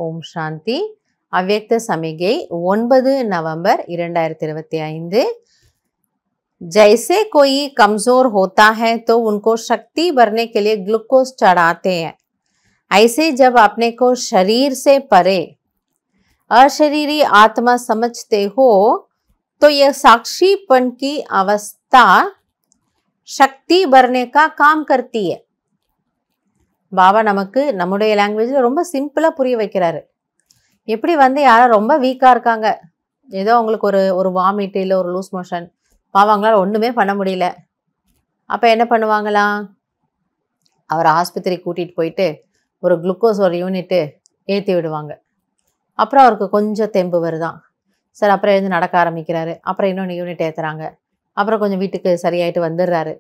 ஓம் சாந்தி. அவ்யக்த சமிகை 9 नवंबर 2025. जैसे कोई कमजोर होता है तो उनको शक्ति भरने के लिए ग्लूकोज चढ़ाते हैं, ऐसे जब अपने को शरीर से परे अशरीरी आत्मा समझते हो तो यह साक्षीपन की अवस्था शक्ति भरने का काम करती है. பாபா நமக்கு நம்முடைய லாங்குவேஜில் ரொம்ப சிம்பிளாக புரிய வைக்கிறாரு. எப்படி யாரும் ரொம்ப வீக்காக இருக்காங்க, ஏதோ அவங்களுக்கு ஒரு வாமிட் இல்லை ஒரு லூஸ் மோஷன், பாவாங்களால் ஒன்றுமே பண்ண முடியல. அப்போ என்ன பண்ணுவாங்களாம், அவரை ஆஸ்பத்திரி கூட்டிகிட்டு போயிட்டு ஒரு குளுக்கோஸ் ஒரு யூனிட்டு ஏற்றி விடுவாங்க. அப்புறம் அவருக்கு கொஞ்சம் தெம்பு வருதான், சார் அப்புறம் எழுந்து நடக்க ஆரம்பிக்கிறாரு. அப்புறம் இன்னொன்று யூனிட் ஏற்றுறாங்க. அப்புறம் கொஞ்சம் வீட்டுக்கு சரியாயிட்டு வந்துடுறாரு.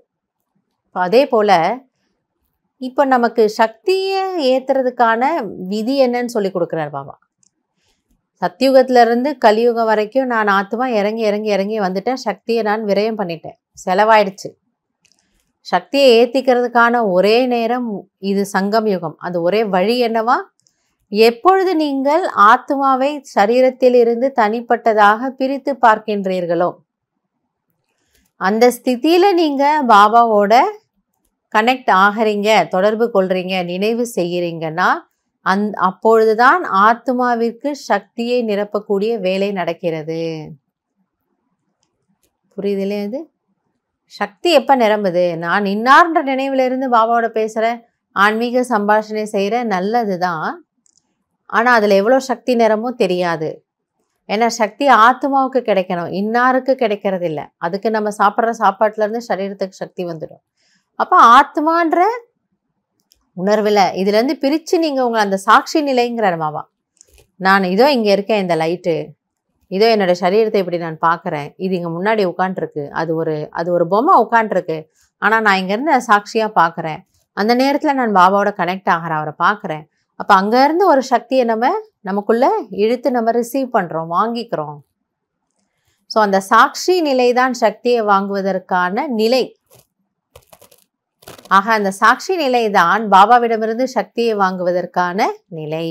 இப்போ அதே போல் இப்போ நமக்கு சக்தியை ஏற்றுறதுக்கான விதி என்னன்னு சொல்லி கொடுக்குறாரு பாபா. சத்தியுகத்திலேருந்து கலியுகம் வரைக்கும் நான் ஆத்மா இறங்கி இறங்கி இறங்கி வந்துட்டேன். சக்தியை நான் விரயம் பண்ணிட்டேன், செலவாயிடுச்சு. சக்தியை ஏற்றிக்கிறதுக்கான ஒரே நேரம் இது சங்கம் யுகம். அது ஒரே வழி என்னவா, எப்பொழுது நீங்கள் ஆத்மாவை சரீரத்தில் இருந்து தனிப்பட்டதாக பிரித்து பார்க்கின்றீர்களோ அந்த ஸ்திதியில் நீங்கள் பாபாவோட கனெக்ட் ஆகிறீங்க, தொடர்பு கொள்றீங்க, நினைவு செய்கிறீங்கன்னா அப்பொழுதுதான் ஆத்மாவிற்கு சக்தியை நிரப்பக்கூடிய வேலை நடக்கிறது. புரியுது இல்லையா? இது சக்தி எப்போ நிரம்புது, நான் இன்னார்ன்ற நினைவிலிருந்து பாபாவோட பேசுகிறேன், ஆன்மீக சம்பாஷணை செய்கிறேன், நல்லது தான். ஆனால் அதில் எவ்வளோ சக்தி நிரம்பும் தெரியாது. ஏன்னா சக்தி ஆத்மாவுக்கு கிடைக்கணும், இன்னாருக்கு கிடைக்கிறது இல்லை. அதுக்கு நம்ம சாப்பிட்ற சாப்பாட்டிலேருந்து சரீரத்துக்கு சக்தி வந்துடும். அப்போ ஆத்மான்ற உணர்வில் இதுலேருந்து பிரித்து நீங்கள் உங்களை அந்த சாட்சி நிலைங்கிறார் பாபா. நான் இதோ இங்கே இருக்கேன், இந்த லைட்டு இதோ என்னோடய சரீரத்தை இப்படி நான் பார்க்குறேன், இது இங்கே முன்னாடி உட்காண்ட்ருக்கு, அது ஒரு பொம்மை உட்காண்ட்ருக்கு, ஆனால் நான் இங்கேருந்து சாட்சியாக பார்க்குறேன். அந்த நேரத்தில் நான் பாபாவோட கனெக்ட் ஆகிறேன், அவரை பார்க்குறேன். அப்போ அங்கேருந்து ஒரு சக்தியை நமக்குள்ளே இழுத்து நம்ம ரிசீவ் பண்ணுறோம், வாங்கிக்கிறோம். ஸோ அந்த சாட்சி நிலை தான் சக்தியை வாங்குவதற்கான நிலை. ஆக அந்த சாட்சி நிலை தான் பாபாவிடமிருந்து சக்தியை வாங்குவதற்கான நிலை.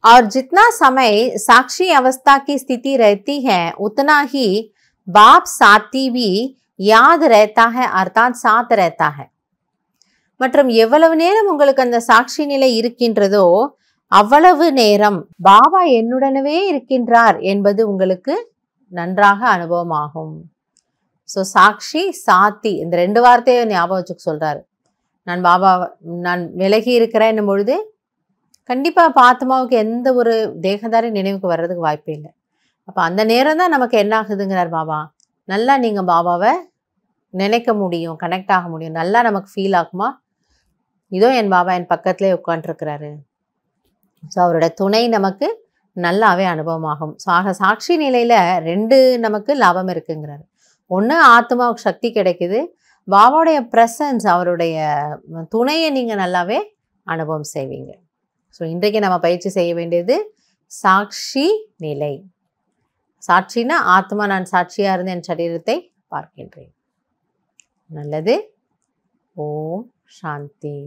और जितना समय साक्षी अवस्था की स्थिति रहती है उतना ही बाप साथी भी याद रहता है, अर्थात साथ रहता है. மற்றும் எவ்வளவு நேரம் உங்களுக்கு அந்த சாட்சி நிலை இருக்கின்றதோ அவ்வளவு நேரம் பாபா என்னுடனவே இருக்கின்றார் என்பது உங்களுக்கு நன்றாக அனுபவமாகும். ஸோ சாட்சி சாத்தி இந்த ரெண்டு வார்த்தையை ஞாபகம் வச்சுக்க சொல்கிறாரு. நான் விலகி இருக்கிறேன்னும் பொழுது கண்டிப்பாக ஆத்மாவுக்கு எந்த ஒரு தேகதாரி நினைவுக்கு வர்றதுக்கு வாய்ப்பே இல்லை. அப்போ அந்த நேரம் தான் நமக்கு என்ன ஆகுதுங்கிறார் பாபா. நல்லா நீங்கள் பாபாவை நினைக்க முடியும், கனெக்ட் ஆக முடியும், நல்லா நமக்கு ஃபீல் ஆகுமா, இதோ என் பாபா என் பக்கத்துலேயே உட்காண்ட்ருக்கிறாரு. ஸோ அவரோட துணை நமக்கு நல்லாவே அனுபவமாகும். ஸோ ஆக சாட்சி நிலையில் ரெண்டு நமக்கு லாபம் இருக்குங்கிறாரு. ஒன்று ஆத்மாவுக்கு சக்தி கிடைக்குது, பாபாவுடைய ப்ரெசன்ஸ் அவருடைய துணையை நீங்கள் நல்லாவே அனுபவம் செய்வீங்க. ஸோ இன்றைக்கு நம்ம பயிற்சி செய்ய வேண்டியது சாட்சி நிலை. சாட்சினா ஆத்மா நான் சாட்சியாக இருந்து என் சரீரத்தை பார்க்கின்றேன். நல்லது. ஓம் சாந்தி.